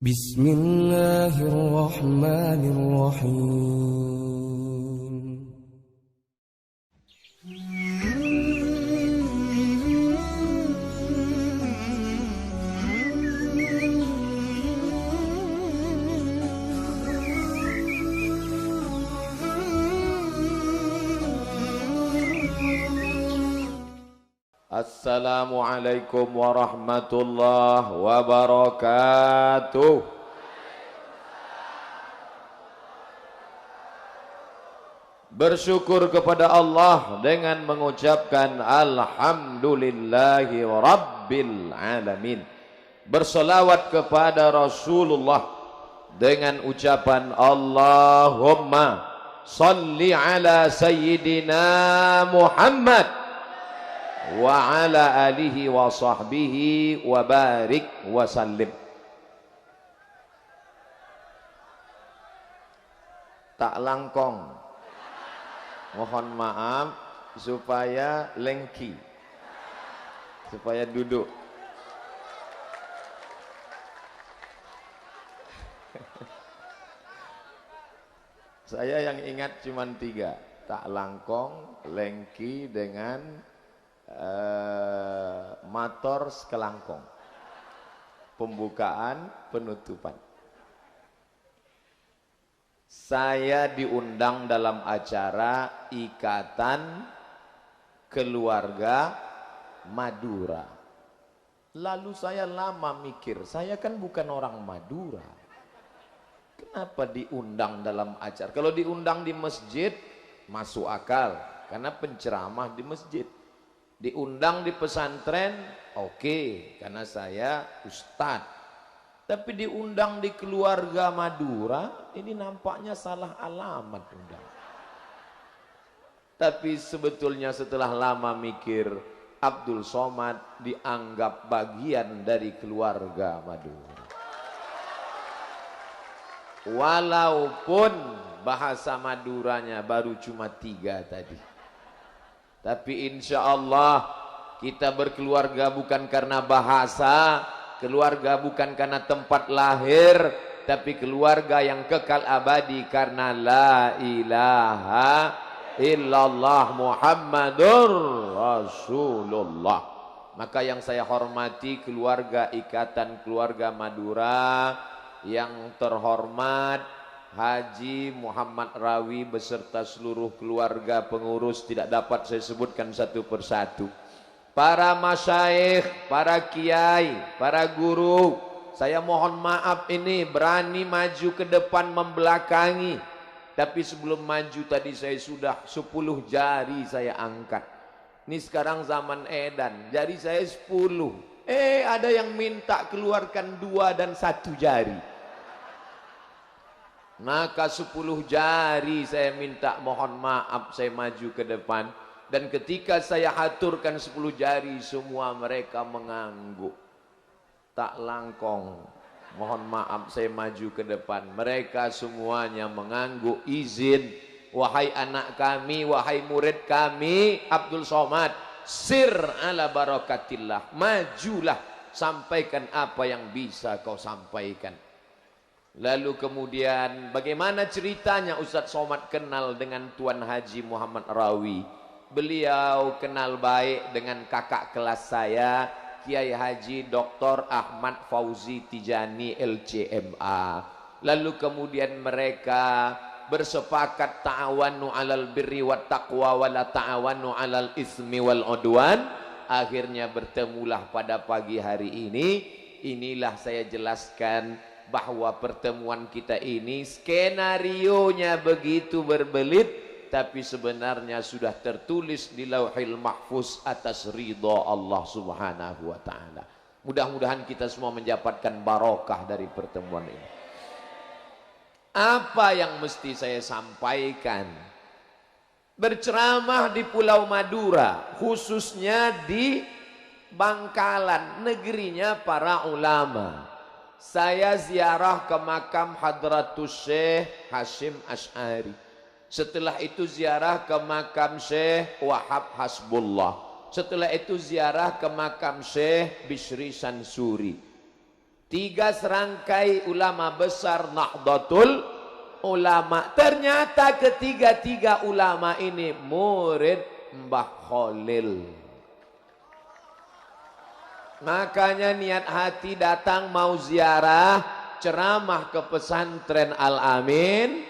Bismillahirrahmanirrahim. Assalamualaikum warahmatullahi wabarakatuh. Bersyukur kepada Allah dengan mengucapkan Alhamdulillahi Rabbil Alamin. Bersolawat kepada Rasulullah dengan ucapan Allahumma salli ala Sayyidina Muhammad wa ala alihi wa sahbihi wa barik wa sallim. Tak langkong, mohon maaf supaya lengki, supaya duduk. Saya yang ingat cuma 3, tak langkong, lengki dengan mator sekelangkong, pembukaan penutupan. Saya diundang dalam acara Ikatan Keluarga Madura. Lalu saya lama mikir, saya kan bukan orang Madura, kenapa diundang dalam acara? Kalau diundang di masjid masuk akal, karena penceramah di masjid. Diundang di pesantren, oke, karena saya ustadz. Tapi diundang di keluarga Madura, ini nampaknya salah alamat undang. Tapi sebetulnya setelah lama mikir, Abdul Somad dianggap bagian dari keluarga Madura. Walaupun bahasa Maduranya baru cuma 3 tadi. Tapi insya Allah kita berkeluarga bukan karena bahasa, keluarga bukan karena tempat lahir, tapi keluarga yang kekal abadi karena la ilaha illallah Muhammadur Rasulullah. Maka yang saya hormati keluarga Ikatan Keluarga Madura, yang terhormat Haji Muhammad Rawi beserta seluruh keluarga pengurus, tidak dapat saya sebutkan satu persatu. Para masyaikh, para kiai, para guru, saya mohon maaf ini berani maju ke depan membelakangi. Tapi sebelum maju tadi saya sudah 10 jari saya angkat. Ini sekarang zaman edan, jari saya 10. Ada yang minta keluarkan 2 dan 1 jari. Maka 10 jari saya minta mohon maaf, saya maju ke depan. Dan ketika saya haturkan 10 jari, semua mereka mengangguk. Tak langkong, mohon maaf saya maju ke depan. Mereka semuanya mengangguk izin. Wahai anak kami, wahai murid kami, Abdul Somad, sir ala barakatillah, majulah, sampaikan apa yang bisa kau sampaikan. Lalu kemudian bagaimana ceritanya Ustadz Somad kenal dengan Tuan Haji Muhammad Rawi? Beliau kenal baik dengan kakak kelas saya, Kiai Haji Dr. Ahmad Fauzi Tijani LCMA. Lalu kemudian mereka bersepakat ta'awanu 'alal birri wat taqwa wa la ta'awanu 'alal ismi wal udwan. Akhirnya bertemulah pada pagi hari ini. Inilah saya jelaskan bahwa pertemuan kita ini skenarionya begitu berbelit, tapi sebenarnya sudah tertulis di Lauhil Mahfuz atas ridha Allah Subhanahu wa taala. Mudah-mudahan kita semua mendapatkan barokah dari pertemuan ini. Apa yang mesti saya sampaikan? Berceramah di Pulau Madura, khususnya di Bangkalan, negerinya para ulama. Saya ziarah ke makam Hadratus Syekh Hashim Ash'ari. Setelah itu ziarah ke makam Syekh Wahab Hasbullah. Setelah itu ziarah ke makam Syekh Bishri Sansuri. 3 serangkai ulama besar Nahdlatul Ulama. Ternyata ketiga-tiga ulama ini murid Mbah Khalil. Makanya niat hati datang mau ziarah, ceramah ke pesantren Al-Amin,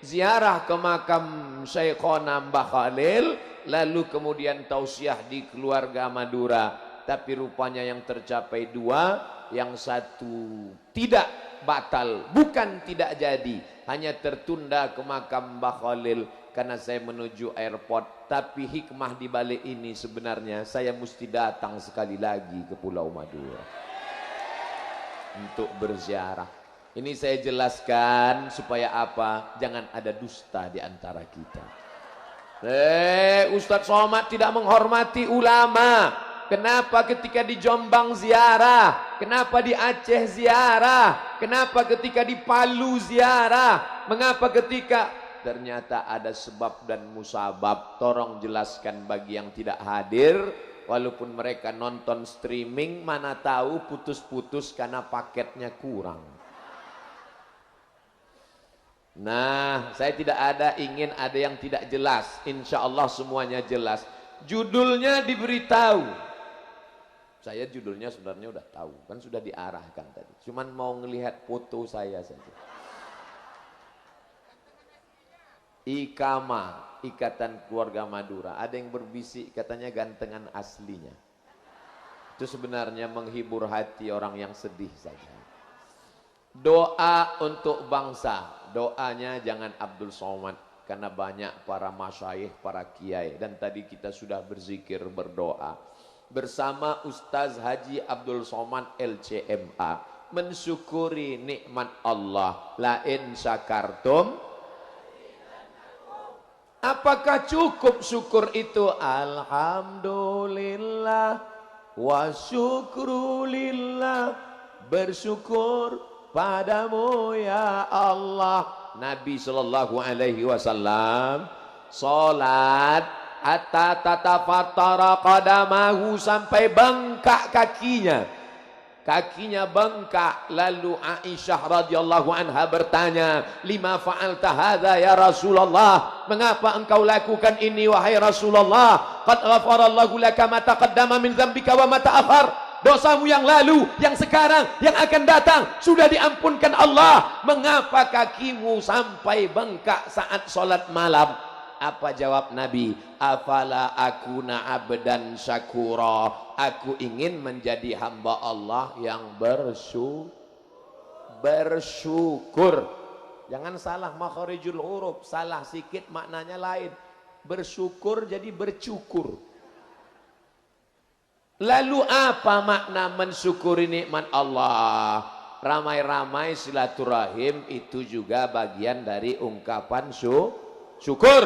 ziarah ke makam Syekhona Mbah Khalil, lalu kemudian tausiah di keluarga Madura. Tapi rupanya yang tercapai 2, yang satu tidak batal, bukan tidak jadi, hanya tertunda ke makam Mbah Khalil karena saya menuju airport. Tapi hikmah di balik ini sebenarnya saya mesti datang sekali lagi ke Pulau Madura untuk berziarah. Ini saya jelaskan supaya apa? Jangan ada dusta di antara kita. Ustadz Somad tidak menghormati ulama. Kenapa ketika di Jombang ziarah? Kenapa di Aceh ziarah? Kenapa ketika di Palu ziarah? Mengapa ketika? Ternyata ada sebab dan musabab. Tolong jelaskan bagi yang tidak hadir. Walaupun mereka nonton streaming, mana tahu putus-putus karena paketnya kurang. Nah, saya tidak ingin ada yang tidak jelas. Insya Allah semuanya jelas. Judulnya diberitahu. Saya judulnya sebenarnya udah tahu, kan sudah diarahkan tadi. Cuman mau ngelihat foto saya saja. Ikama, Ikatan Keluarga Madura. Ada yang berbisik katanya gantengan aslinya. Itu sebenarnya menghibur hati orang yang sedih saja. Doa untuk bangsa. Doanya jangan Abdul Somad, karena banyak para masyayikh, para kiai. Dan tadi kita sudah berzikir, berdoa bersama Ustaz Haji Abdul Somad LCMA, mensyukuri nikmat Allah. La in syakartum, apakah cukup syukur itu? Alhamdulillah wa syukrulillah, bersyukur padamu ya Allah. Nabi sallallahu alaihi wasallam salat hatta tatafattara qadamahu, sampai bengkak kakinya. Kakinya bengkak. Lalu Aisyah radhiyallahu anha bertanya, "Lima fa'alta hadza ya Rasulullah?" Mengapa engkau lakukan ini wahai Rasulullah? Qad ghafarallahu laka ma taqaddama min dzambika wa ma ta'akhkhar. Dosamu yang lalu, yang sekarang, yang akan datang sudah diampunkan Allah. Mengapa kakimu sampai bengkak saat sholat malam? Apa jawab Nabi? Afala akuna abdan syakura. Aku ingin menjadi hamba Allah yang bersyukur. Jangan salah makharijul huruf, salah sikit maknanya lain. Bersyukur jadi bercukur. Lalu apa makna mensyukuri nikmat Allah? Ramai-ramai silaturahim itu juga bagian dari ungkapan syukur.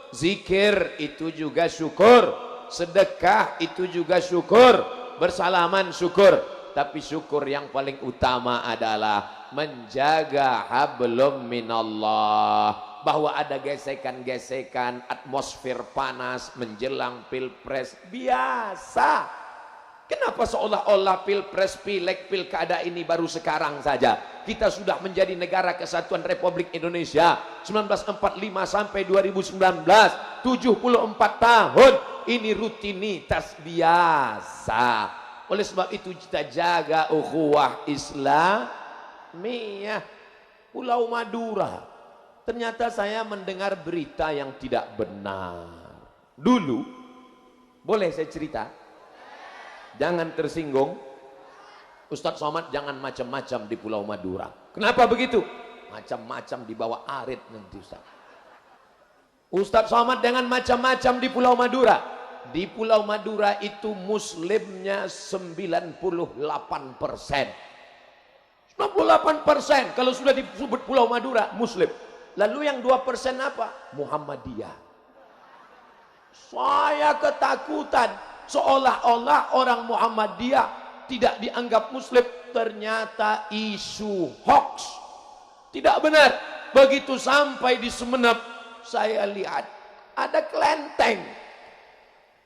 Zikir itu juga syukur. Sedekah itu juga syukur. Bersalaman syukur. Tapi syukur yang paling utama adalah menjaga hablum minallah. Bahwa ada gesekan-gesekan, atmosfer panas menjelang pilpres biasa. Kenapa seolah-olah pilpres, pileg, pilkada ini baru sekarang saja? Kita sudah menjadi negara kesatuan Republik Indonesia 1945 sampai 2019, 74 tahun. Ini rutinitas biasa. Oleh sebab itu kita jaga ukhuwah Islamiyah. Pulau Madura, ternyata saya mendengar berita yang tidak benar. Dulu, boleh saya cerita? Jangan tersinggung. Ustadz Somad jangan macam-macam di Pulau Madura. Kenapa begitu? Macam-macam di bawah arit nanti Ustadz. Ustadz Somad jangan macam-macam di Pulau Madura. Di Pulau Madura itu muslimnya 98%. 98% kalau sudah disebut Pulau Madura muslim. Lalu yang 2% apa? Muhammadiyah. Saya ketakutan. Seolah-olah orang Muhammadiyah tidak dianggap muslim. Ternyata isu hoax, tidak benar. Begitu sampai di Sumeneb, saya lihat ada kelenteng,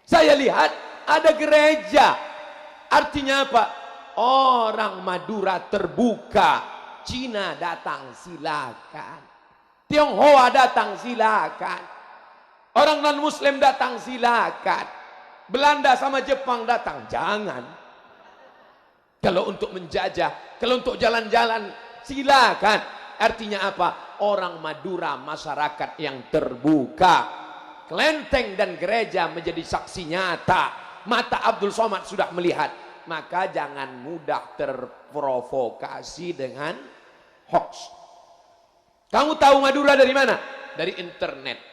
saya lihat ada gereja. Artinya apa? Orang Madura terbuka. Cina datang silakan. Tionghoa datang silakan. Orang non muslim datang silakan. Belanda sama Jepang datang, jangan. Kalau untuk menjajah, kalau untuk jalan-jalan silakan. Artinya apa? Orang Madura masyarakat yang terbuka. Kelenteng dan gereja menjadi saksi nyata. Mata Abdul Somad sudah melihat. Maka jangan mudah terprovokasi dengan hoax. Kamu tahu Madura dari mana? Dari internet.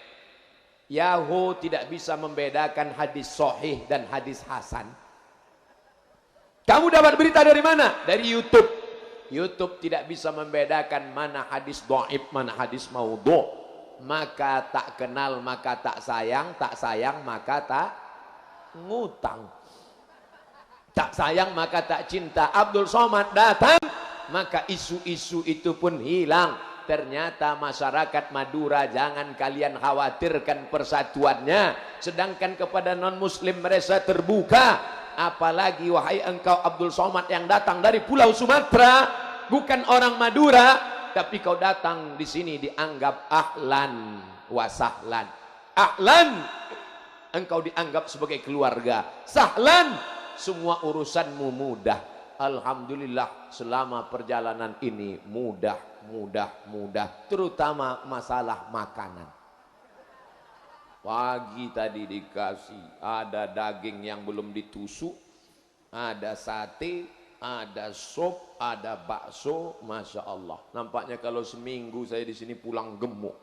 Yahoo tidak bisa membedakan hadis sahih dan hadis hasan. Kamu dapat berita dari mana? Dari YouTube. YouTube tidak bisa membedakan mana hadis dhaif, mana hadis maudhu'. Maka tak kenal, maka tak sayang maka tak ngutang. Tak sayang maka tak cinta. Abdul Somad datang, maka isu-isu itu pun hilang. Ternyata masyarakat Madura, jangan kalian khawatirkan persatuannya. Sedangkan kepada non-muslim mereka terbuka. Apalagi wahai engkau Abdul Somad yang datang dari Pulau Sumatera, bukan orang Madura, tapi kau datang di sini dianggap ahlan wasahlan. Ahlan, engkau dianggap sebagai keluarga. Sahlan, semua urusanmu mudah. Alhamdulillah selama perjalanan ini mudah. Terutama masalah makanan. Pagi tadi dikasih, ada daging yang belum ditusuk, ada sate, ada sop, ada bakso. Masya Allah. Nampaknya kalau seminggu saya di sini pulang gemuk.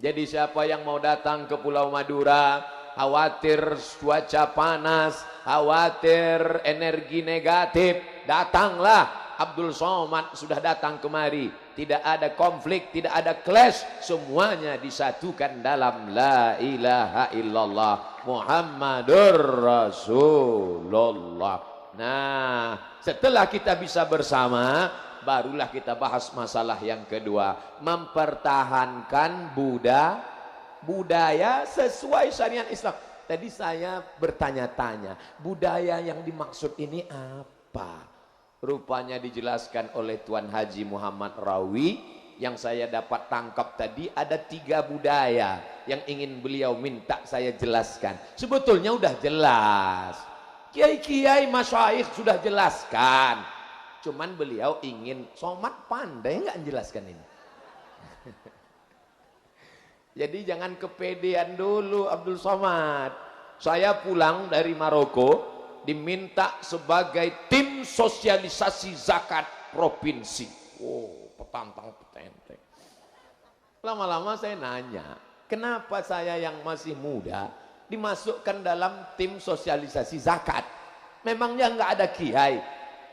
Jadi siapa yang mau datang ke Pulau Madura, khawatir cuaca panas, khawatir energi negatif, datanglah. Abdul Somad sudah datang kemari. Tidak ada konflik, tidak ada clash. Semuanya disatukan dalam la ilaha illallah Muhammadur Rasulullah. Nah, setelah kita bisa bersama, barulah kita bahas masalah yang kedua. Mempertahankan budaya sesuai syariat Islam. Tadi saya bertanya-tanya, budaya yang dimaksud ini apa? Rupanya dijelaskan oleh Tuan Haji Muhammad Rawi. Yang saya dapat tangkap tadi ada 3 budaya yang ingin beliau minta saya jelaskan. Sebetulnya udah jelas, kiai-kiai masyayikh sudah jelaskan. Cuman beliau ingin, Somad pandai nggak menjelaskan ini. Jadi jangan kepedean dulu Abdul Somad. Saya pulang dari Maroko, diminta sebagai tim sosialisasi zakat provinsi. Oh, petantang petenteng. Lama-lama saya nanya, kenapa saya yang masih muda dimasukkan dalam tim sosialisasi zakat? Memangnya nggak ada kiai?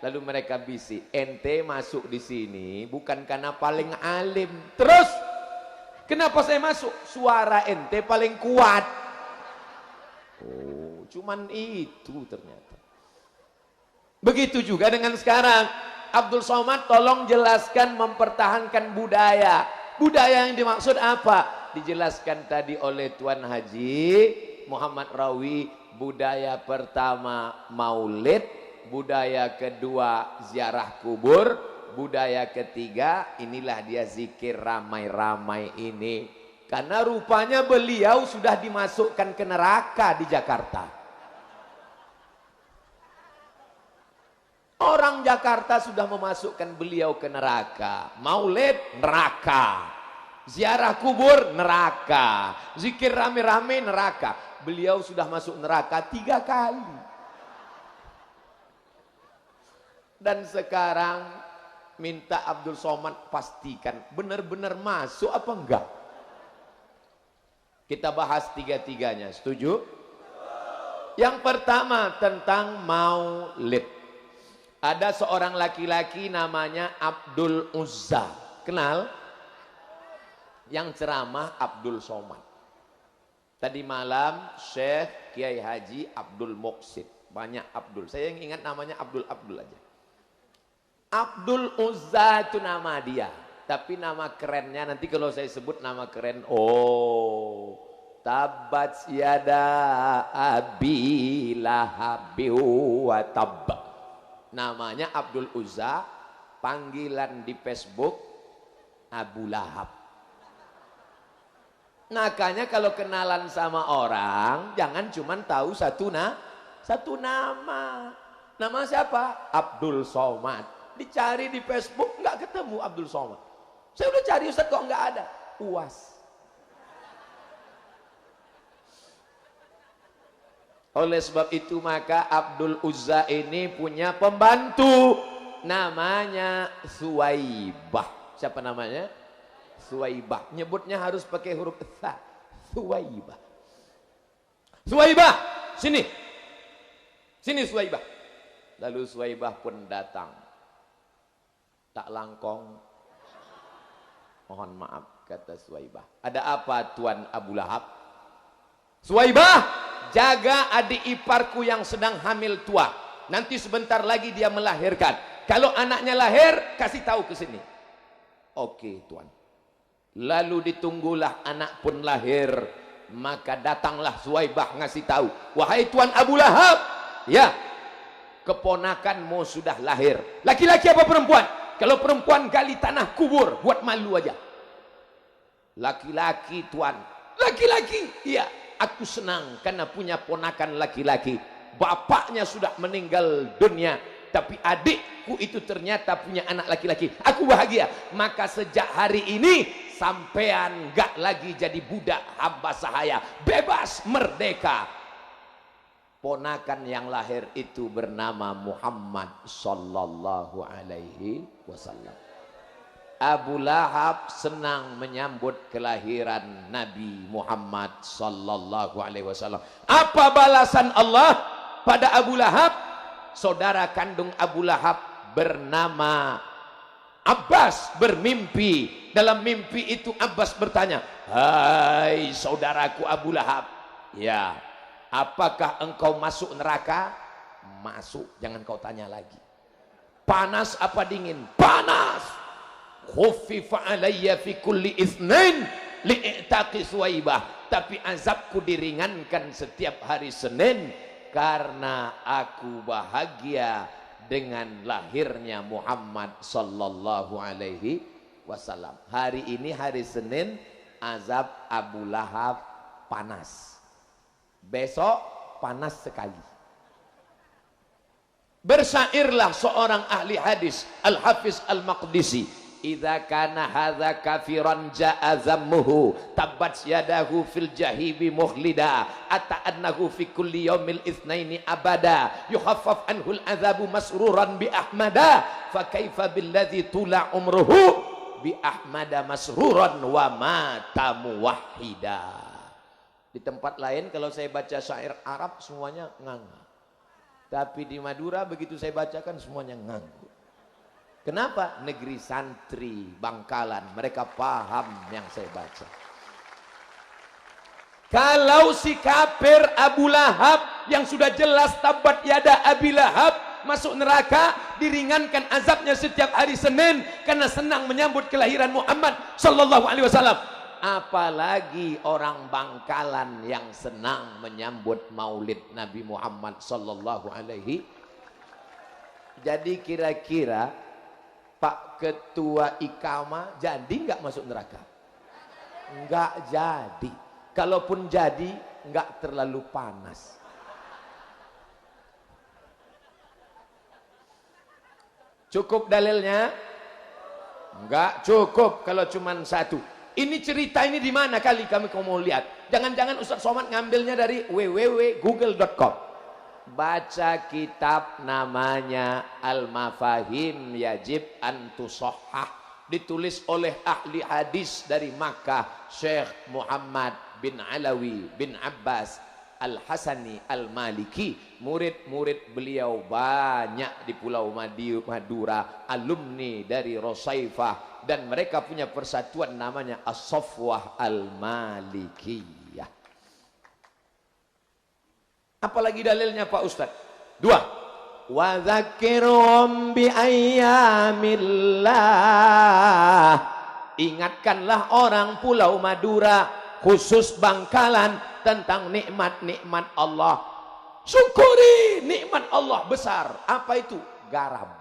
Lalu mereka bisik, ente masuk di sini bukan karena paling alim. Terus, kenapa saya masuk? Suara ente paling kuat. Oh, cuman itu ternyata. Begitu juga dengan sekarang. Abdul Somad tolong jelaskan mempertahankan budaya. Budaya yang dimaksud apa? Dijelaskan tadi oleh Tuan Haji Muhammad Rawi. Budaya pertama maulid, budaya kedua ziarah kubur, budaya ketiga inilah dia zikir ramai-ramai ini. Karena rupanya beliau sudah dimasukkan ke neraka di Jakarta. Orang Jakarta sudah memasukkan beliau ke neraka. Maulid, neraka. Ziarah kubur, neraka. Zikir rame-rame, neraka. Beliau sudah masuk neraka 3 kali. Dan sekarang minta Abdul Somad pastikan benar-benar masuk apa enggak. Kita bahas 3-tiganya, setuju? Yang pertama tentang maulid. Ada seorang laki-laki namanya Abdul Uzza. Kenal? Yang ceramah Abdul Somad. Tadi malam Syekh Kiai Haji Abdul Muqsid. Banyak Abdul. Saya yang ingat namanya Abdul aja. Abdul Uzza itu nama dia. Tapi nama kerennya nanti kalau saya sebut nama keren. Oh, tabat yada abi lahabi wa tabba. Namanya Abdul Uzza, panggilan di Facebook Abu Lahab. Makanya kalau kenalan sama orang, jangan cuma tahu satu nama. Nama siapa? Abdul Somad. Dicari di Facebook nggak ketemu Abdul Somad. Saya udah cari Ustaz kok nggak ada. UAS. Oleh sebab itu maka Abdul Uzza ini punya pembantu namanya Suwaibah. Siapa namanya? Suwaibah. Nyebutnya harus pakai huruf tha. Suwaibah. Suwaibah, sini. Sini Suwaibah. Lalu Suwaibah pun datang. Tak langkong. Mohon maaf kata Suwaibah. Ada apa Tuan Abu Lahab? Suwaibah, jaga adik iparku yang sedang hamil tua. Nanti sebentar lagi dia melahirkan. Kalau anaknya lahir, kasih tahu ke sini. Oke, Tuan. Lalu ditunggulah anak pun lahir. Maka datanglah Suwaibah ngasih tahu. Wahai Tuan Abu Lahab, ya, keponakanmu sudah lahir. Laki-laki apa perempuan? Kalau perempuan gali tanah kubur, buat malu aja. Laki-laki Tuan. Laki-laki, iya. Aku senang karena punya ponakan laki-laki. Bapaknya sudah meninggal dunia, tapi adikku itu ternyata punya anak laki-laki. Aku bahagia. Maka sejak hari ini sampean gak lagi jadi budak hamba sahaya, bebas merdeka. Ponakan yang lahir itu bernama Muhammad sallallahu alaihi wasallam. Abu Lahab senang menyambut kelahiran Nabi Muhammad sallallahu alaihi wasallam. Apa balasan Allah pada Abu Lahab? Saudara kandung Abu Lahab bernama Abbas bermimpi. Dalam mimpi itu Abbas bertanya, "Hai saudaraku Abu Lahab, ya, apakah engkau masuk neraka?" Masuk, jangan kau tanya lagi. Panas apa dingin? Panas. Khuffifa alayya fi kulli itsnain li'taqi Suwaibah. Tapi azabku diringankan setiap hari Senin karena aku bahagia dengan lahirnya Muhammad sallallahu alaihi wasallam. Hari ini hari Senin, azab Abu Lahab panas. Besok panas sekali. Bersyairlah seorang ahli hadis, Al-Hafiz Al-Maqdisi, "Idza kana hadza kafiran ja'a zammuhu tabbat yadahu fil jahibi muhlida ata'annahu fi kulli yaumil itsnaini abada yuhaffaf anhu al-'adzabu masruran bi ahmada fa kaifa billadzi tula umruhu bi ahmada masruran wa mata muwahhida." Di tempat lain kalau saya baca syair Arab semuanya nganga, tapi di Madura begitu saya bacakan semuanya nganggu. Kenapa? Negeri santri Bangkalan, mereka paham yang saya baca. Kalau si kafir Abu Lahab yang sudah jelas tabat yada Abi Lahab masuk neraka, diringankan azabnya setiap hari Senin karena senang menyambut kelahiran Muhammad sallallahu alaihi wasallam. Apalagi orang Bangkalan yang senang menyambut maulid Nabi Muhammad sallallahu alaihi. Jadi kira-kira Pak Ketua Ikama jadi nggak masuk neraka? Nggak jadi. Kalaupun jadi, nggak terlalu panas. Cukup dalilnya? Nggak cukup kalau cuma satu. Ini cerita ini di mana kali kami mau lihat? Jangan-jangan Ustaz Somad ngambilnya dari www.google.com. Baca kitab namanya Al-Mafahim Yajib Antusohah, ditulis oleh ahli hadis dari Makkah, Syekh Muhammad bin Alawi bin Abbas Al-Hasani Al-Maliki. Murid-murid beliau banyak di Pulau Madura, alumni dari Rosaifah, dan mereka punya persatuan namanya As-Safwah Al-Malikiyah. Apalagi dalilnya Pak Ustadz? 2. Wa dzakirhum bi ayyamillah. Ingatkanlah orang Pulau Madura, khusus Bangkalan, tentang nikmat-nikmat Allah. Syukuri nikmat Allah besar. Apa itu? garam.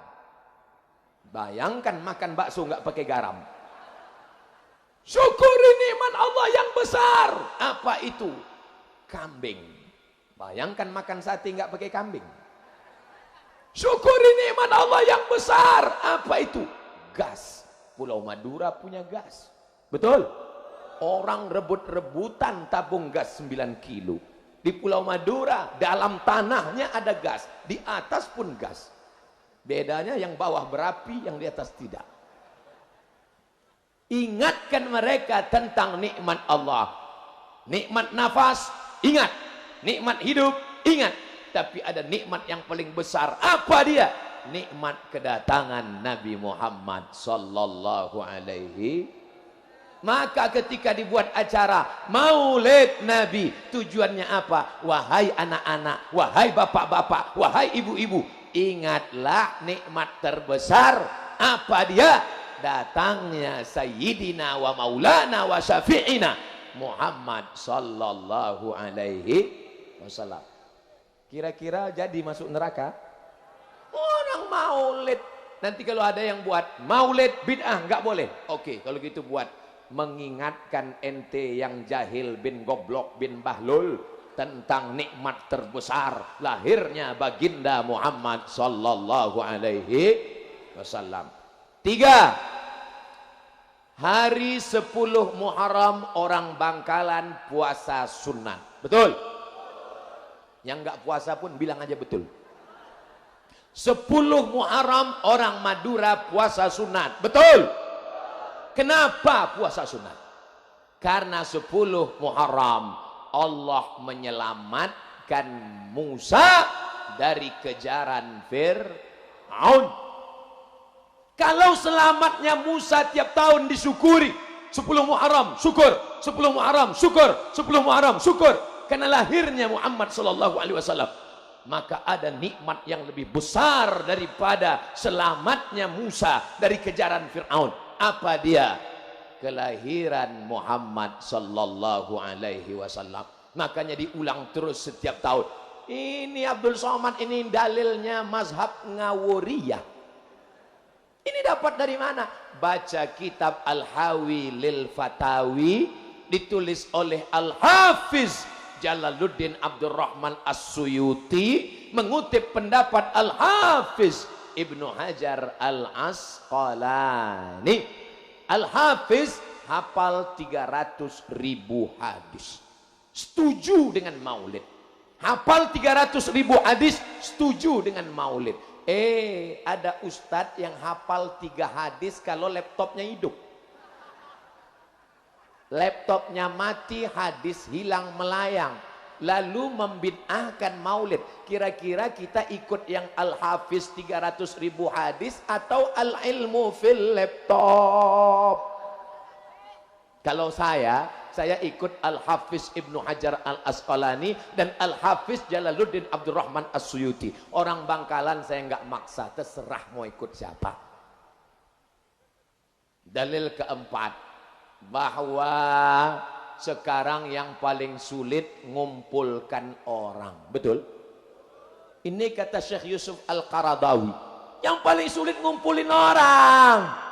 Bayangkan makan bakso nggak pakai garam. Syukuri nikmat Allah yang besar. Apa itu? Kambing. Bayangkan makan sate nggak pakai kambing. Syukuri nikmat Allah yang besar. Apa itu? Gas. Pulau Madura punya gas. Betul? Orang rebut-rebutan tabung gas 9 kilo. Di Pulau Madura, dalam tanahnya ada gas. Di atas pun gas. Bedanya yang bawah berapi, yang di atas tidak. Ingatkan mereka tentang nikmat Allah. Nikmat nafas, ingat. Nikmat hidup, ingat. Tapi ada nikmat yang paling besar. Apa dia? Nikmat kedatangan Nabi Muhammad sallallahu alaihi. Maka ketika dibuat acara Maulid Nabi, tujuannya apa? Wahai anak-anak, wahai bapak-bapak, wahai ibu-ibu, ingatlah nikmat terbesar. Apa dia? Datangnya Sayyidina wa Maulana wa Syafi'ina Muhammad sallallahu alaihi wasallam. Kira-kira jadi masuk neraka? Orang maulid. Nanti kalau ada yang buat maulid bid'ah, nggak boleh. Oke, kalau gitu buat. Mengingatkan ente yang jahil bin goblok bin bahlul tentang nikmat terbesar lahirnya baginda Muhammad sallallahu alaihi wasallam. 3. Hari 10 Muharram orang Bangkalan puasa sunat. Betul? Yang enggak puasa pun bilang aja betul. 10 Muharram orang Madura puasa sunat. Betul? Kenapa puasa sunat? Karena 10 Muharram Allah menyelamatkan Musa dari kejaran Fir'aun. Kalau selamatnya Musa tiap tahun disyukuri, 10 Muharram syukur, 10 Muharram syukur, 10 Muharram syukur, karena lahirnya Muhammad sallallahu alaihi wasallam, maka ada nikmat yang lebih besar daripada selamatnya Musa dari kejaran Fir'aun. Apa dia? Kelahiran Muhammad sallallahu alaihi wasallam. Makanya diulang terus setiap tahun. Ini Abdul Somad, ini dalilnya mazhab Ngawuriyah. Ini dapat dari mana? Baca kitab Al-Hawi lil Fatawi, ditulis oleh Al-Hafiz Jalaluddin Abdurrahman As-Suyuti, mengutip pendapat Al-Hafiz Ibnu Hajar Al-Asqalani. Al-Hafiz hafal 300.000 hadis, setuju dengan maulid. Hafal 300.000 hadis, setuju dengan maulid. Ada ustadz yang hafal 3 hadis kalau laptopnya hidup. Laptopnya mati, hadis hilang melayang, lalu membid'ahkan maulid. Kira-kira kita ikut yang Al-Hafiz 300.000 hadis atau al-ilmu fil laptop? Kalau saya ikut Al-Hafiz Ibnu Hajar Al-Asqalani dan Al-Hafiz Jalaluddin Abdurrahman As-Suyuti. Orang Bangkalan saya nggak maksa, terserah mau ikut siapa. Dalil keempat, bahwa sekarang yang paling sulit ngumpulkan orang. Betul? Ini kata Syekh Yusuf Al-Qaradawi. Yang paling sulit ngumpulin orang.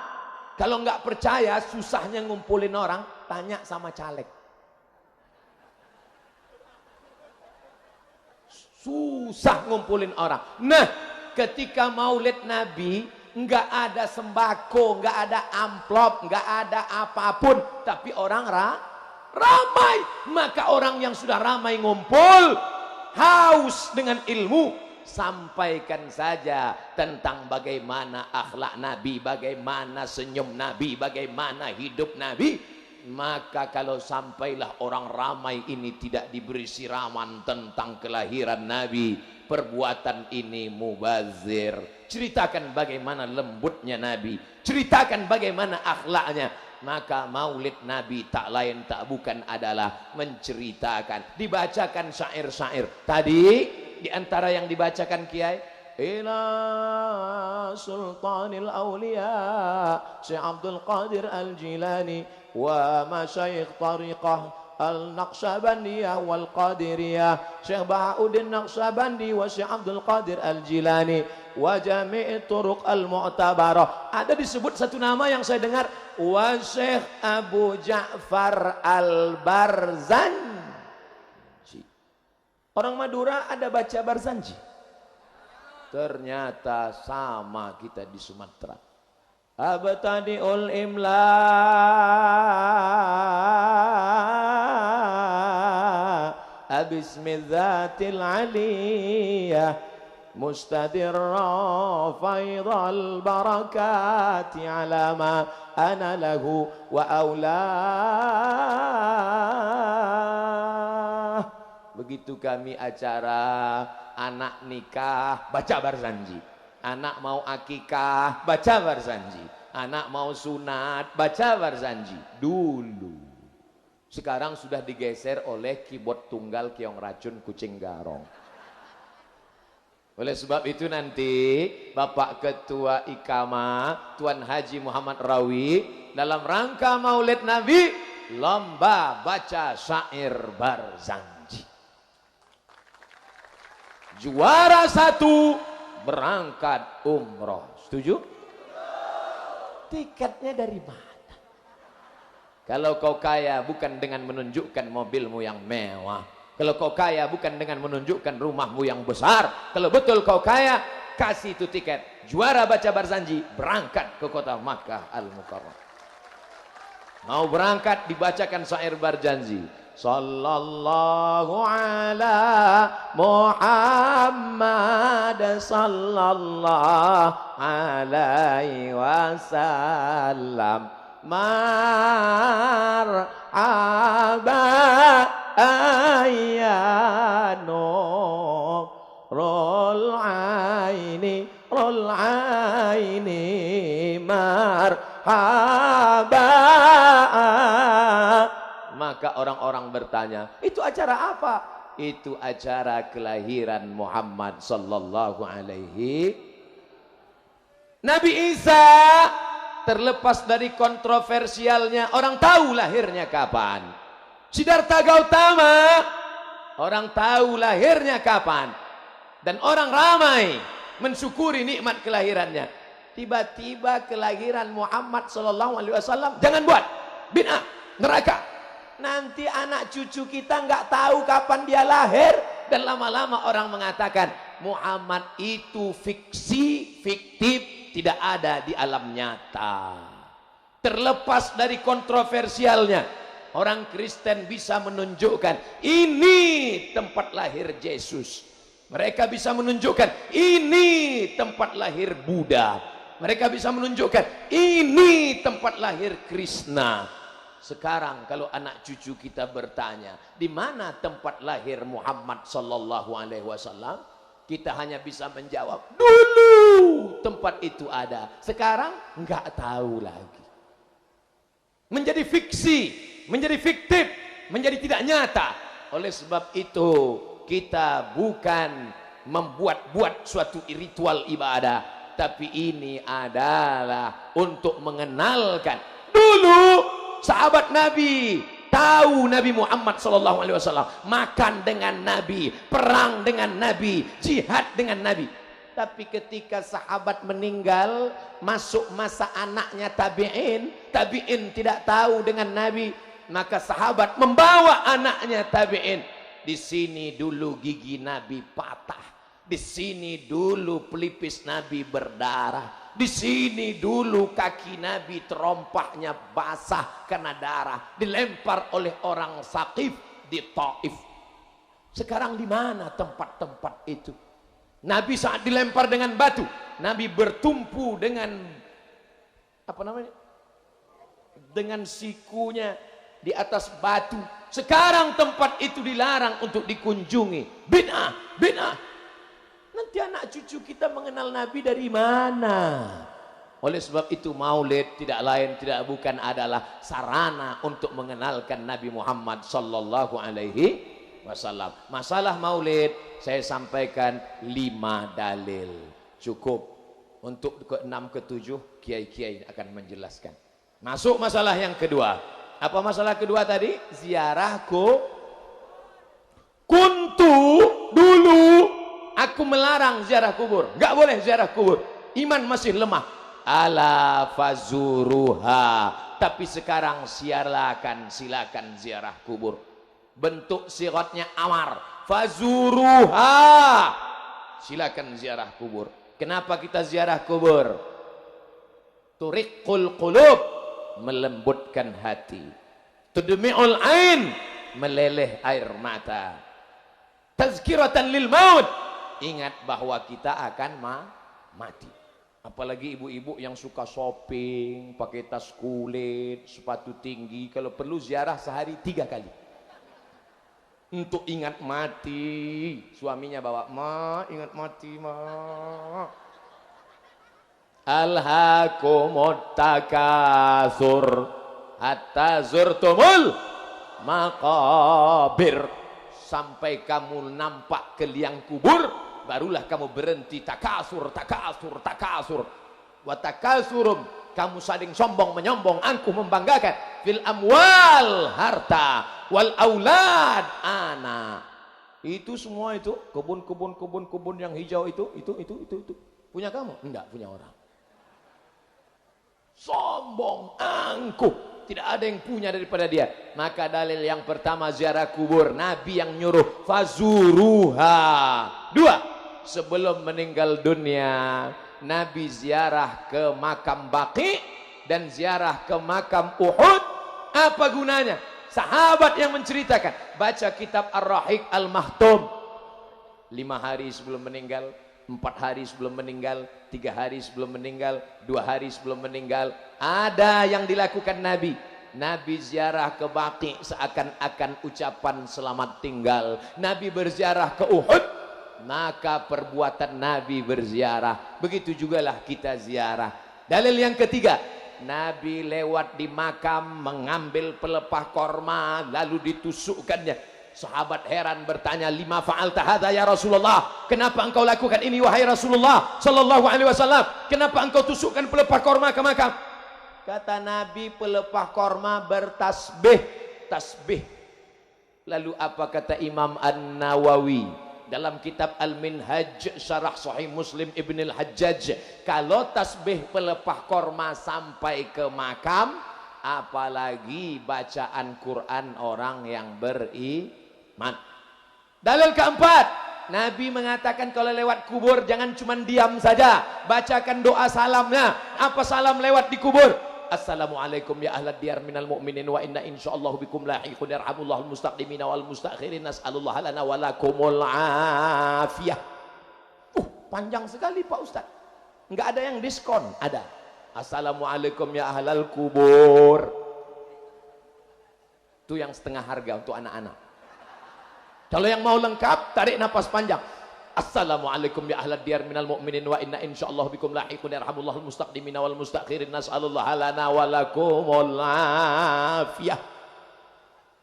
Kalau nggak percaya susahnya ngumpulin orang, tanya sama caleg. Susah ngumpulin orang. Nah, ketika maulid Nabi, nggak ada sembako, nggak ada amplop, nggak ada apapun, tapi orang ramai. Maka orang yang sudah ramai ngumpul, haus dengan ilmu, sampaikan saja tentang bagaimana akhlak Nabi, bagaimana senyum Nabi, bagaimana hidup Nabi. Maka kalau sampailah orang ramai ini tidak diberi siraman tentang kelahiran Nabi, perbuatan ini mubazir. Ceritakan bagaimana lembutnya Nabi, ceritakan bagaimana akhlaknya. Maka maulid Nabi tak lain tak bukan adalah menceritakan, dibacakan syair-syair. Tadi di antara yang dibacakan Kiai, ila sultanil awliya Syekh Abdul Qadir Al-Jilani wa masyayikh tariqah Al-Naqsyabandiyah wal Qadiriyah, Syekh Bahauddin Naqsyabandi wa Syekh Abdul Qadir Al-Jilani wa jami' turuq al-mu'tabarah. Ada disebut satu nama yang saya dengar, wa Syekh Abu Ja'far Al-Barzanji. Orang Madura ada baca Barzanji. Ternyata sama kita di Sumatera. Abtadi'ul imla bismidzatil aliyah mustadirra faidhal barakati ala ma ana lahu wa aulah. Begitu kami acara anak nikah baca Barzanji, anak mau akikah baca Barzanji, anak mau sunat baca Barzanji dulu. Sekarang sudah digeser oleh keyboard tunggal keong racun kucing garong. Oleh sebab itu nanti Bapak Ketua Ikama Tuan Haji Muhammad Rawi dalam rangka Maulid Nabi lomba baca syair Barzanji. Juara 1 berangkat umroh. Setuju? Tiketnya dari mana? Kalau kau kaya bukan dengan menunjukkan mobilmu yang mewah. Kalau kau kaya bukan dengan menunjukkan rumahmu yang besar. Kalau betul kau kaya, kasih itu tiket. Juara baca Barzanji, berangkat ke kota Makkah Al-Mukarramah. Mau berangkat dibacakan syair Barzanji. Sallallahu ala Muhammad sallallahu alaihi wasallam. Marhaba ayyano rol aini marhaba. Maka orang-orang bertanya, itu acara apa? Itu acara kelahiran Muhammad sallallahu alaihi. Nabi Isa terlepas dari kontroversialnya, orang tahu lahirnya kapan. Siddhartha Gautama, orang tahu lahirnya kapan. Dan orang ramai mensyukuri nikmat kelahirannya. Tiba-tiba kelahiran Muhammad SAW, jangan buat bid'ah, neraka. Nanti anak cucu kita nggak tahu kapan dia lahir. Dan lama-lama orang mengatakan Muhammad itu fiksi, fiktif, tidak ada di alam nyata. Terlepas dari kontroversialnya, orang Kristen bisa menunjukkan ini tempat lahir Yesus. Mereka bisa menunjukkan ini tempat lahir Buddha. Mereka bisa menunjukkan ini tempat lahir Krishna. Sekarang kalau anak cucu kita bertanya, di mana tempat lahir Muhammad sallallahu alaihi wasallam? Kita hanya bisa menjawab, dulu tempat itu ada, sekarang nggak tahu lagi. Menjadi fiksi, menjadi fiktif, menjadi tidak nyata. Oleh sebab itu kita bukan membuat-buat suatu ritual ibadah, tapi ini adalah untuk mengenalkan. Dulu sahabat Nabi tahu Nabi Muhammad SAW, makan dengan Nabi, perang dengan Nabi, jihad dengan Nabi. Tapi ketika sahabat meninggal, masuk masa anaknya tabi'in, tabi'in tidak tahu dengan Nabi, maka sahabat membawa anaknya tabi'in. Di sini dulu gigi Nabi patah, di sini dulu pelipis Nabi berdarah, di sini dulu kaki Nabi terompahnya basah karena darah, dilempar oleh orang Saqif di Taif. Sekarang di mana tempat-tempat itu? Nabi saat dilempar dengan batu, Nabi bertumpu dengan apa namanya? Dengan sikunya di atas batu. Sekarang tempat itu dilarang untuk dikunjungi. Bid'ah, bid'ah. Nanti anak cucu kita mengenal Nabi dari mana? Oleh sebab itu Maulid tidak lain tidak bukan adalah sarana untuk mengenalkan Nabi Muhammad sallallahu alaihi wasallam. Masalah Maulid saya sampaikan 5 dalil. Cukup. Untuk ke-6 ke-7 kiai-kiai akan menjelaskan. Masuk masalah yang kedua. Apa masalah kedua tadi? Ziarah kuntu dulu aku melarang ziarah kubur. Enggak boleh ziarah kubur. Iman masih lemah. Ala fazuruha. Tapi sekarang silakan ziarah kubur. Bentuk siratnya amar. Fazuruha. Silakan ziarah kubur. Kenapa kita ziarah kubur? Turiqul qulub, melembutkan hati. Tudmi'ul ain, meleleh air mata. Tazkiratan lil maut, ingat bahwa kita akan mati. Apalagi ibu-ibu yang suka shopping, pakai tas kulit, sepatu tinggi, kalau perlu ziarah sehari 3 kali. Untuk ingat mati. Suaminya bawa, "Ma, ingat mati, ma." Alhaakumut takatsur hatta zurtumul maqabir. Sampai kamu nampak ke liang kubur, barulah kamu berhenti takasur. Wa takasurum, kamu saling sombong menyombong, angkuh membanggakan. Fil amwal, harta, wal aulad, anak. Itu semua itu kebun yang hijau itu punya kamu? Enggak, punya orang. Sombong, angkuh, tidak ada yang punya daripada dia. Maka dalil yang pertama ziarah kubur, Nabi yang nyuruh fazuruha. 2, sebelum meninggal dunia Nabi ziarah ke makam Baqi dan ziarah ke makam Uhud. Apa gunanya? Sahabat yang menceritakan, baca kitab Ar-Rahiq Al-Mahtum. 5 hari sebelum meninggal, 4 hari sebelum meninggal, 3 hari sebelum meninggal, 2 hari sebelum meninggal, ada yang dilakukan Nabi. Nabi ziarah ke Baqi seakan-akan ucapan selamat tinggal. Nabi berziarah ke Uhud, maka perbuatan Nabi berziarah. Begitu jugalah kita ziarah. Dalil yang ketiga, Nabi lewat di makam mengambil pelepah korma lalu ditusukkannya. Sahabat heran bertanya, "Lima fa'alta hadza ya Rasulullah?" Kenapa engkau lakukan ini wahai Rasulullah sallallahu alaihi wasallam? Kenapa engkau tusukkan pelepah korma ke makam? Kata Nabi, pelepah korma bertasbih, tasbih. Lalu apa kata Imam An-Nawawi dalam kitab Al-Minhaj Syarah Sahih Muslim Ibn Al-Hajjaj? Kalau tasbih pelepah korma sampai ke makam, apalagi bacaan Quran orang yang beriman. Dalil keempat, Nabi mengatakan kalau lewat kubur jangan cuma diam saja, bacakan doa salamnya. Apa salam lewat di kubur? Assalamualaikum ya ahlad diyar minal mu'minin wa inna insyaallah bikum lahiqun yarhamullahul mustaqdimina wal mustakhirin nas'alullah lana wa lakumul afiyah. Panjang sekali Pak Ustaz. Enggak ada yang diskon, ada. Assalamualaikum ya ahlal kubur. Itu yang setengah harga untuk anak-anak. Kalau yang mau lengkap, tarik napas panjang. Assalamualaikum ya ahlad diyar minal mu'minin wa inna insyaallah bikum lahiqun yarhamullahul mustaqdimina wal mustakhirin nas'alullah lana wa lakumul afiyah.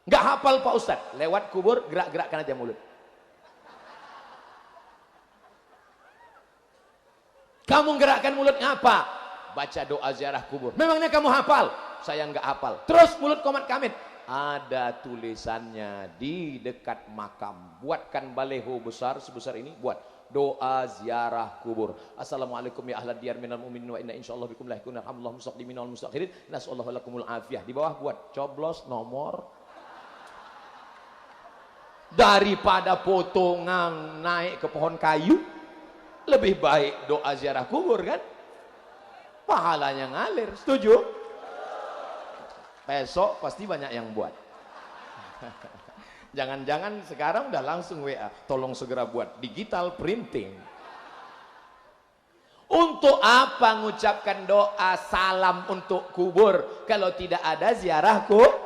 Enggak hafal Pak Ustaz, lewat kubur gerak-gerakkan aja mulut. Kamu gerakkan mulut ngapa? Baca doa ziarah kubur. Memangnya kamu hafal? Saya enggak hafal. Terus mulut komat kamit. Ada tulisannya di dekat makam. Buatkan baleho besar sebesar ini, buat doa ziarah kubur. Assalamualaikum ya ahlad diyar minal mu'minin wa inna insyaallah bikum lahiqun yarhamullahu mustaqdimin wal mustakhirin nas'allahu lakumul afiyah. Di bawah buat coblos nomor. Daripada potongan naik ke pohon kayu, lebih baik doa ziarah kubur kan? Pahalanya ngalir. Setuju? Besok pasti banyak yang buat. Jangan-jangan sekarang udah langsung WA, tolong segera buat digital printing. Untuk apa mengucapkan doa salam untuk kubur kalau tidak ada ziarah kubur?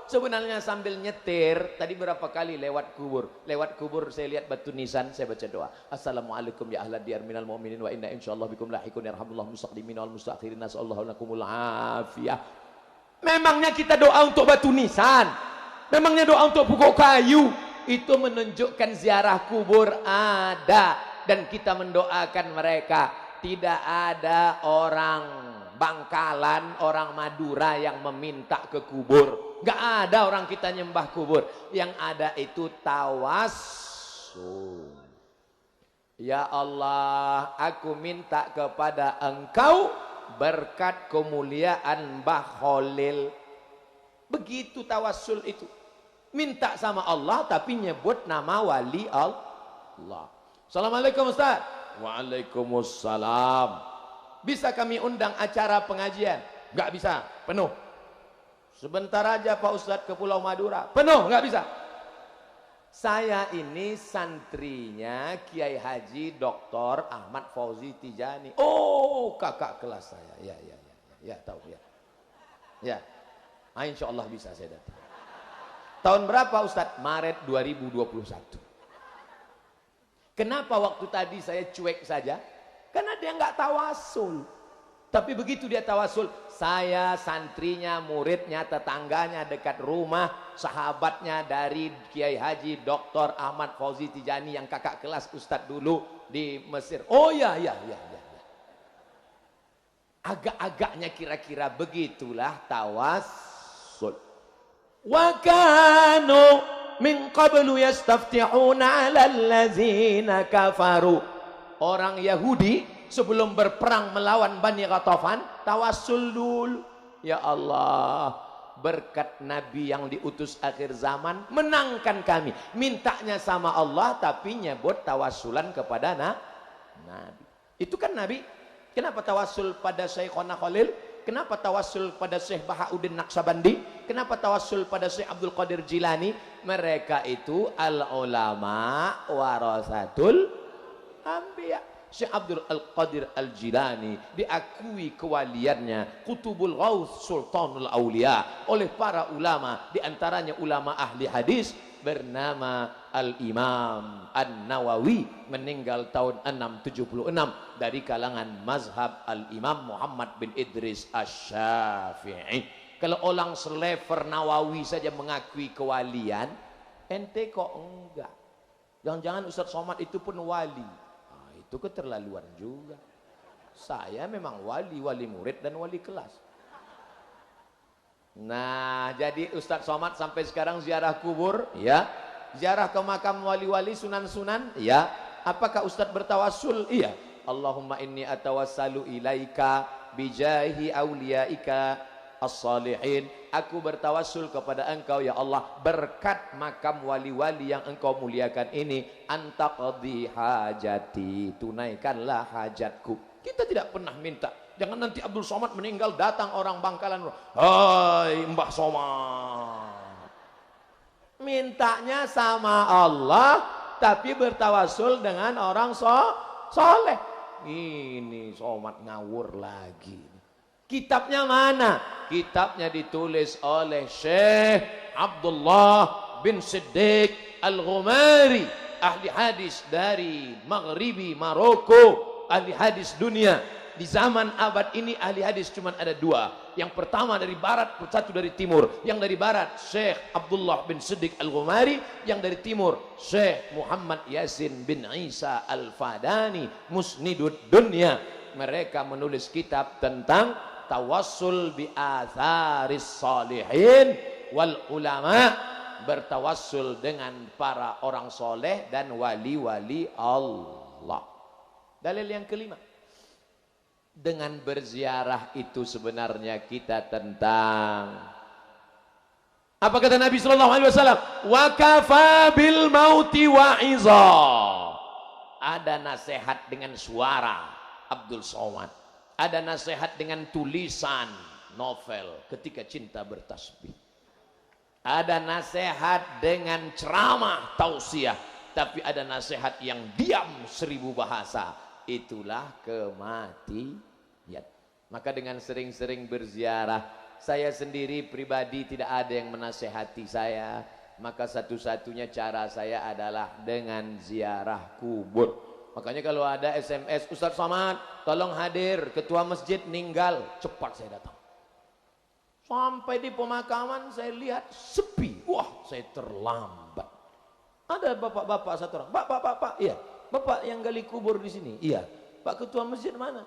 Sebenarnya sambil nyetir, tadi berapa kali lewat kubur saya lihat batu nisan, saya baca doa. Assalamualaikum ya ahlad diyar minal mu'minin wa inna insyaallah bikum lahiqun yarhamullahu mustaqdimin wal mustakhirin nas'allahu lakumul afiyah. Memangnya kita doa untuk batu nisan? Memangnya doa untuk pokok kayu? Itu menunjukkan ziarah kubur ada dan kita mendoakan mereka. Tidak ada orang Bangkalan, orang Madura yang meminta ke kubur. Gak ada orang kita nyembah kubur. Yang ada itu tawassul. Ya Allah, aku minta kepada Engkau berkat kemuliaan Mbah Khalil. Begitu tawassul itu. Minta sama Allah tapi nyebut nama wali Allah. Assalamualaikum Ustaz. Waalaikumsalam. Bisa kami undang acara pengajian? Nggak bisa, penuh. Sebentar aja Pak Ustaz ke Pulau Madura, penuh, nggak bisa. Saya ini santrinya Kiai Haji Dr. Ahmad Fauzi Tijani. Oh, kakak kelas saya. Ya, tahu ya. Ya, insya Allah bisa saya datang. Tahun berapa Ustaz? Maret 2021. Kenapa waktu tadi saya cuek saja? Karena dia nggak tawasul. Tapi begitu dia tawasul, saya santrinya, muridnya, tetangganya dekat rumah, sahabatnya dari Kiai Haji Dr. Ahmad Fauzi Tijani yang kakak kelas Ustadz dulu di Mesir. Oh ya. Agak-agaknya kira-kira begitulah tawasul. Wa kanu min qablu yastaftihuna 'alal ladzina kafaru. Orang Yahudi sebelum berperang melawan Bani Ghatafan tawassul dulu. Ya Allah, berkat Nabi yang diutus akhir zaman, menangkan kami. Mintanya sama Allah tapi nyebut tawassulan kepada Nabi. Itu kan Nabi. Kenapa tawassul pada Syekhona Khalil? Kenapa tawassul pada Syekh Bahauddin Naqsabandi? Kenapa tawassul pada Syekh Abdul Qadir Jilani? Mereka itu al-ulama warasatul anbiya. Syekh Abdul Qadir Al-Jilani diakui kewaliannya Qutubul Ghaus Sultanul Aulia oleh para ulama, diantaranya ulama ahli hadis bernama Al-Imam An-Nawawi, meninggal tahun 676 dari kalangan mazhab Al-Imam Muhammad bin Idris Asy-Syafi'i. Kalau orang selever Nawawi saja mengakui kewalian, ente kok enggak? Jangan-jangan Ustaz Somad itu pun wali. Itu keterlaluan juga. Saya memang wali murid dan wali kelas. Nah, jadi Ustaz Somad sampai sekarang ziarah kubur, ya. Ziarah ke makam wali-wali, sunan-sunan, ya. Apakah Ustaz bertawassul? Iya. Allahumma inni atawassalu ilaika bijahi auliaika as-salihin. Aku bertawassul kepada Engkau ya Allah berkat makam wali-wali yang Engkau muliakan ini, antaqdi hajati, tunaikanlah hajatku. Kita tidak pernah minta. Jangan nanti Abdul Somad meninggal datang orang Bangkalan, hai Mbah Somad. Mintanya sama Allah tapi bertawassul dengan orang soleh. Ini Somad ngawur lagi. Kitabnya mana? Kitabnya ditulis oleh Syekh Abdullah bin Siddiq Al-Ghumari, ahli hadis dari Maghribi Maroko, ahli hadis dunia. Di zaman abad ini ahli hadis cuma ada dua. Yang pertama dari barat, satu dari timur. Yang dari barat Syekh Abdullah bin Siddiq Al-Ghumari, yang dari timur Syekh Muhammad Yasin bin Isa Al-Fadani, Musnidud Dunya. Mereka menulis kitab tentang tawassul bi atharis salihin wal ulama, bertawassul dengan para orang soleh dan wali-wali Allah. Dalil yang kelima, dengan berziarah itu sebenarnya kita tentang apa kata Nabi sallallahu alaihi wasallam, wa kafa bil mauti wa'iza. Ada nasihat dengan suara Abdul Somad, ada nasihat dengan tulisan novel Ketika Cinta Bertasbih, ada nasihat dengan ceramah tausiah, tapi ada nasihat yang diam 1000 bahasa. Itulah kematian. Maka dengan sering-sering berziarah, saya sendiri pribadi tidak ada yang menasehati saya, maka satu-satunya cara saya adalah dengan ziarah kubur. Makanya kalau ada SMS, Ustaz Somad tolong hadir, ketua masjid meninggal, cepat saya datang. Sampai di pemakaman saya lihat sepi, wah saya terlambat. Ada bapak-bapak satu orang, Bapak, iya, bapak yang gali kubur di sini, iya. Pak ketua masjid mana?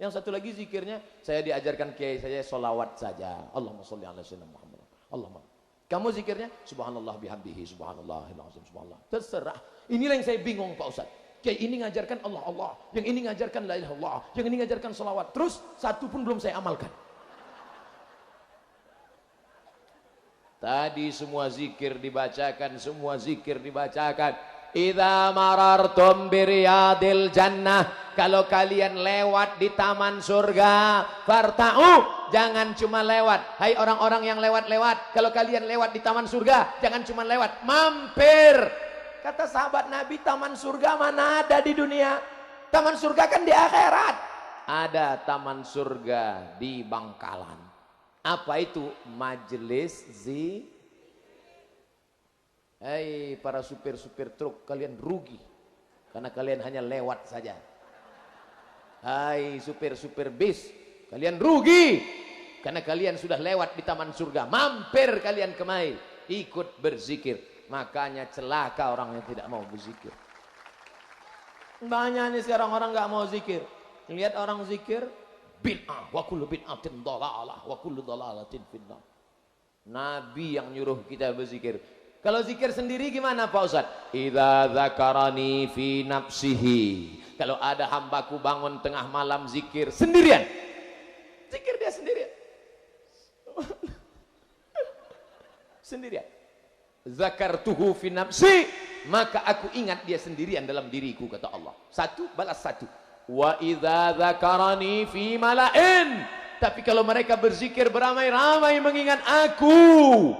Yang satu lagi zikirnya, saya diajarkan kiai saya solawat saja. Allahumma sholli ala sayyidina Muhammad. Allahumma. Kamu zikirnya subhanallah bihamdihi, subhanallahil azim, subhanallah. Terserah. Inilah yang saya bingung Pak Ustaz. Kiai ini ngajarkan Allah Allah, yang ini ngajarkan la ilaha illallah, yang ini ngajarkan solawat. Terus satu pun belum saya amalkan. Tadi semua zikir dibacakan, semua zikir dibacakan. Idza marartum biriyadil jannah, kalau kalian lewat di taman surga, farta'u, jangan cuma lewat. Hai orang-orang yang lewat-lewat, kalau kalian lewat di taman surga, jangan cuma lewat, mampir. Kata sahabat Nabi, taman surga mana ada di dunia? Taman surga kan di akhirat. Ada taman surga di Bangkalan. Apa itu? Majelis Hei para supir-supir truk, kalian rugi karena kalian hanya lewat saja. Hai supir-supir bis, kalian rugi karena kalian sudah lewat di taman surga. Mampir kalian kemari, ikut berzikir. Makanya celaka orang yang tidak mau berzikir. Banyak nih sekarang orang nggak mau zikir. Lihat orang zikir, bid'ah, wa kullu bid'atin dhalalah, wa kullu dhalalatin finnar. Nabi yang nyuruh kita berzikir. Kalau zikir sendiri gimana Pak Ustaz? Idza dzakarani fi nafsihi. Kalau ada hambaku bangun tengah malam zikir sendirian. Zikir dia sendirian. Sendirian. Zakartuhu fi nafsi, maka aku ingat dia sendirian dalam diriku, kata Allah. Satu balas satu. Wa idza dzakarani fi mala'in. Tapi kalau mereka berzikir beramai-ramai mengingat aku,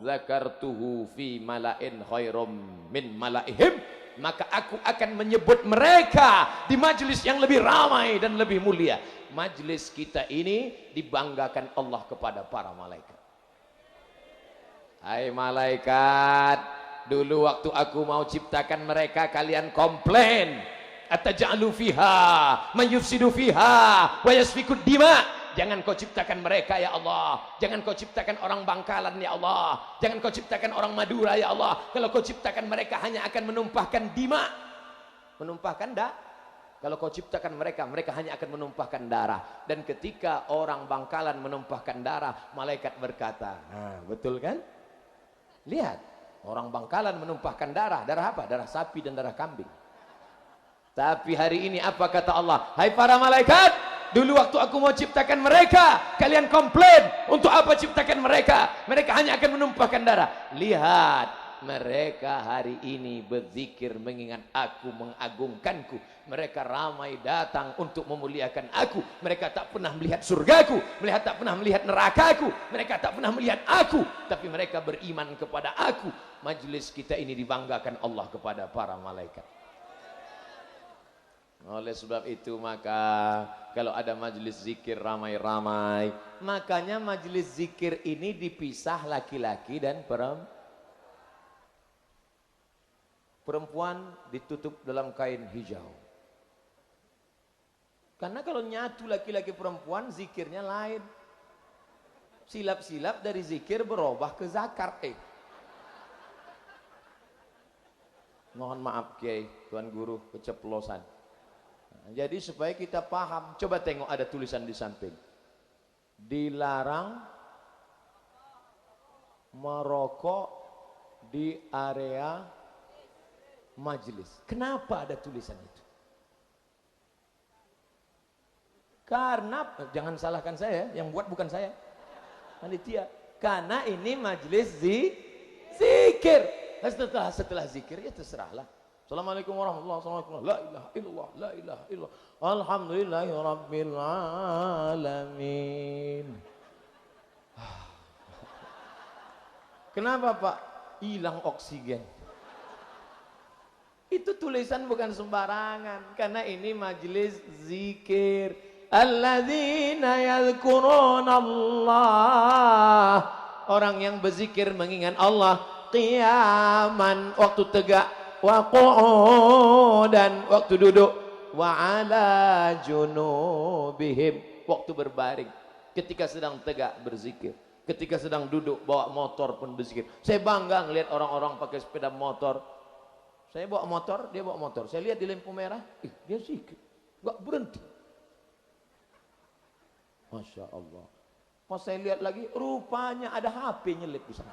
zakartuhu fi mala'in khairum min mala'ihim, maka aku akan menyebut mereka di majlis yang lebih ramai dan lebih mulia. Majlis kita ini dibanggakan Allah kepada para malaikat. Hai malaikat, dulu waktu aku mau ciptakan mereka kalian komplain, ataj'alu fiha man yufsidu fiha wa yasfikud dima. Jangan kau ciptakan mereka ya Allah, jangan kau ciptakan orang Bangkalan ya Allah, jangan kau ciptakan orang Madura ya Allah. Kalau kau ciptakan mereka hanya akan menumpahkan dima, menumpahkan kalau kau ciptakan mereka, mereka hanya akan menumpahkan darah. Dan ketika orang Bangkalan menumpahkan darah, malaikat berkata, nah, betul kan? Lihat, orang Bangkalan menumpahkan darah. Darah apa? Darah sapi dan darah kambing. Tapi hari ini apa kata Allah? Hai para malaikat, dulu waktu aku mau ciptakan mereka, kalian komplain, untuk apa ciptakan mereka? Mereka hanya akan menumpahkan darah. Lihat, mereka hari ini berzikir mengingat aku, mengagungkanku. Mereka ramai datang untuk memuliakan aku. Mereka tak pernah melihat surgaku, mereka tak pernah melihat nerakaku, mereka tak pernah melihat aku, tapi mereka beriman kepada aku. Majlis kita ini dibanggakan Allah kepada para malaikat. Oleh sebab itu maka kalau ada majlis zikir ramai-ramai, makanya majlis zikir ini dipisah laki-laki dan perempuan ditutup dalam kain hijau. Karena kalau nyatu laki-laki perempuan zikirnya lain. Silap-silap dari zikir berubah ke zakar. Mohon maaf Kiai, Tuan Guru, keceplosan. Jadi supaya kita paham, coba tengok ada tulisan di samping. Dilarang merokok di area majelis. Kenapa ada tulisan itu? Karena, jangan salahkan saya, yang buat bukan saya, panitia. Karena ini majelis zikir. Setelah zikir ya terserahlah. Assalamualaikum warahmatullahi wabarakatuh. La ilaha illallah, la ilaha illallah. Alhamdulillahi rabbil alamin. Kenapa Pak? Hilang oksigen. Itu tulisan bukan sembarangan, karena ini majelis zikir. Alladzina yadhkuruna Allah. Orang yang berzikir mengingat Allah qiyaman, waktu tegak, wa qu'udan, waktu duduk, wa ala junubihim, waktu berbaring, ketika sedang tegak berzikir, ketika sedang duduk bawa motor pun berzikir. Saya bangga ngelihat orang-orang pakai sepeda motor. Saya bawa motor, dia bawa motor. Saya lihat di lampu merah, dia zikir, enggak berhenti. Masya Allah. Pas saya lihat lagi, rupanya ada HP nyelip di sana.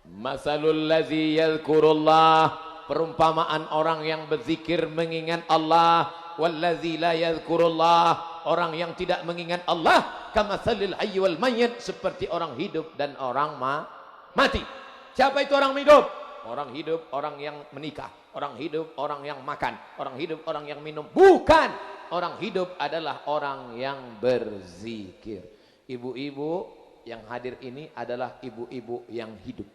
Masalul ladzi yadhkurullah, perumpamaan orang yang berzikir mengingat Allah, walladzi la yadhkurullah, orang yang tidak mengingat Allah, kamatsalil hayy wal mayyit, seperti orang hidup dan orang mati. Siapa itu orang hidup? Orang hidup orang yang menikah, orang hidup orang yang makan, orang hidup orang yang minum. Bukan, orang hidup adalah orang yang berzikir. Ibu-ibu yang hadir ini adalah ibu-ibu yang hidup.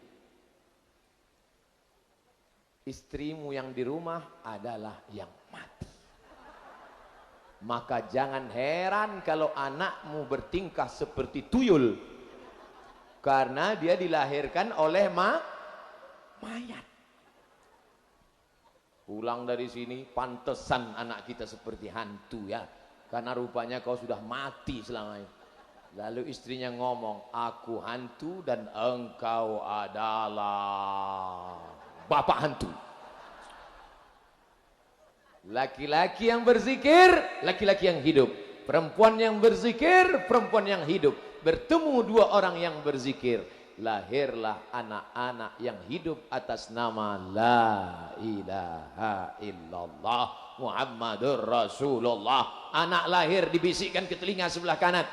Istrimu yang di rumah adalah yang mati. Maka jangan heran kalau anakmu bertingkah seperti tuyul, karena dia dilahirkan oleh mayat. Pulang dari sini, pantesan anak kita seperti hantu ya, karena rupanya kau sudah mati selama ini. Lalu istrinya ngomong, aku hantu dan engkau adalah bapak hantu. Laki-laki yang berzikir, laki-laki yang hidup. Perempuan yang berzikir, perempuan yang hidup. Bertemu dua orang yang berzikir, lahirlah anak-anak yang hidup atas nama La ilaha illallah Muhammadur Rasulullah. Anak lahir dibisikkan ke telinga sebelah kanan,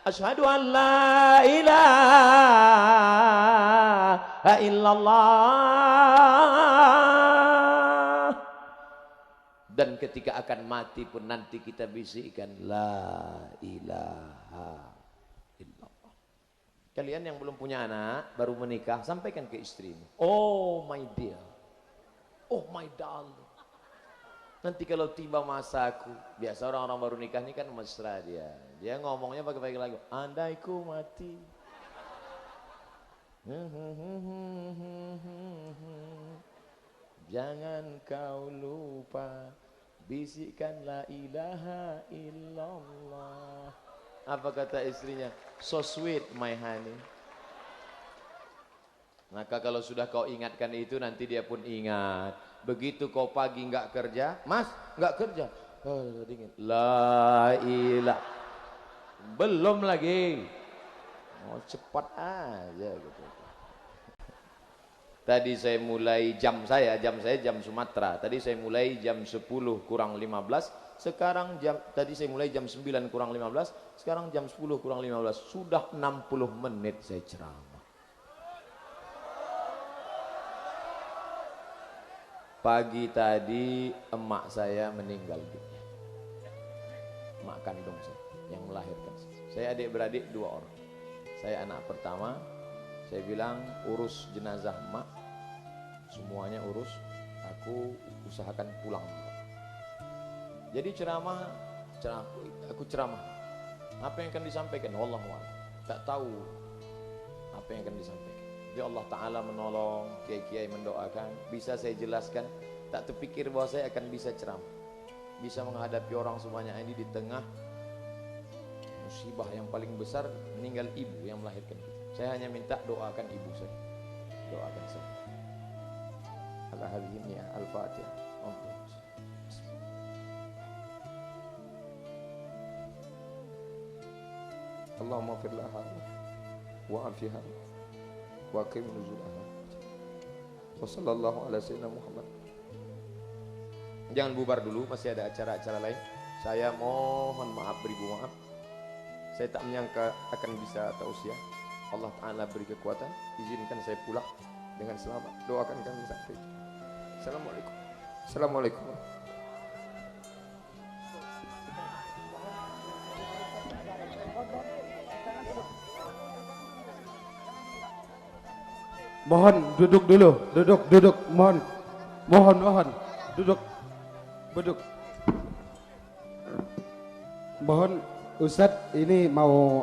asyhadu an la ilaha illallah. Dan ketika akan mati pun nanti kita bisikkan la ilaha illallah. Kalian yang belum punya anak, baru menikah, sampaikan ke istrimu, oh my dear, oh my darling. Nanti kalau tiba masaku, biasa orang-orang baru nikah ini kan mesra dia ngomongnya pakai lagu, andai ku mati, jangan kau lupa, bisikkan la ilaha illallah. Apa kata istrinya? So sweet my honey. Maka kalau sudah kau ingatkan itu, nanti dia pun ingat. Begitu kau pagi nggak kerja, mas nggak kerja, dingin, la ilah, belum lagi, mau cepat aja gitu. Tadi saya mulai jam Sumatera, tadi saya mulai jam 10 kurang 15, sekarang tadi saya mulai jam 9 kurang 15, sekarang jam 10 kurang 15, sudah 60 menit saya ceramah. Pagi tadi emak saya meninggal dunia, emak kandung saya yang melahirkan saya. Saya adik-beradik 2 orang. Saya anak pertama. Saya bilang urus jenazah emak, semuanya urus, aku usahakan pulang. Jadi aku ceramah. Apa yang akan disampaikan? Wallahu a'lam. Tak tahu apa yang akan disampaikan. Jadi Allah Ta'ala menolong, kiai-kiai mendoakan, bisa saya jelaskan. Tak terpikir bahwa saya akan bisa ceramah, bisa menghadapi orang sebanyak ini di tengah musibah yang paling besar, meninggal ibu yang melahirkan kita. Saya hanya minta doakan ibu saya, doakan saya. Ala hadhihi al-Fatihah. Allahumma fir laha wa afiha wa qim nuzulaha wa sallallahu ala sayyidina Muhammad. Jangan bubar dulu, masih ada acara-acara lain. Saya mohon maaf, beribu maaf. Saya tak menyangka akan bisa tausiah. Allah Ta'ala beri kekuatan, izinkan saya pulang dengan selamat. Doakan kami sampai. Assalamualaikum. Assalamualaikum. Mohon duduk dulu, duduk, mohon, duduk. Mohon Ustadz ini mau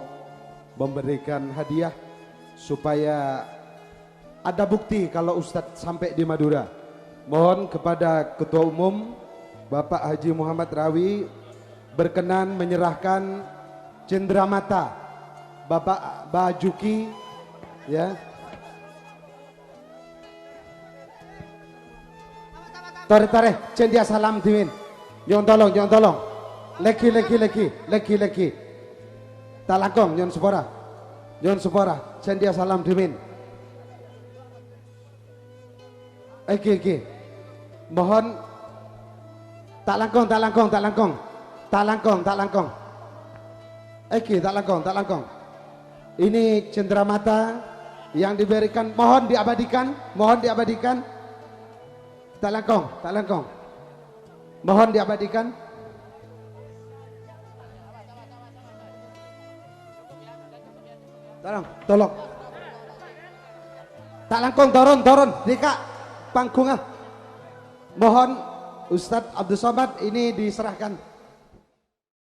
memberikan hadiah supaya ada bukti kalau Ustadz sampai di Madura. Mohon kepada Ketua Umum Bapak Haji Muhammad Rawi berkenan menyerahkan cenderamata Bapak Bajuki, ya. tore cendia salam dimin. Nyon tolong. Lagi. Talangkong nyon supora. Cendia salam dimin. Oke. Mohon talangkong. Talangkong. Ini cenderamata yang diberikan, mohon diabadikan. Talangkong. Mohon diabadikan. Tolong. Talangkong turun. Dika panggungnya. Mohon Ustadz Abdul Somad ini diserahkan.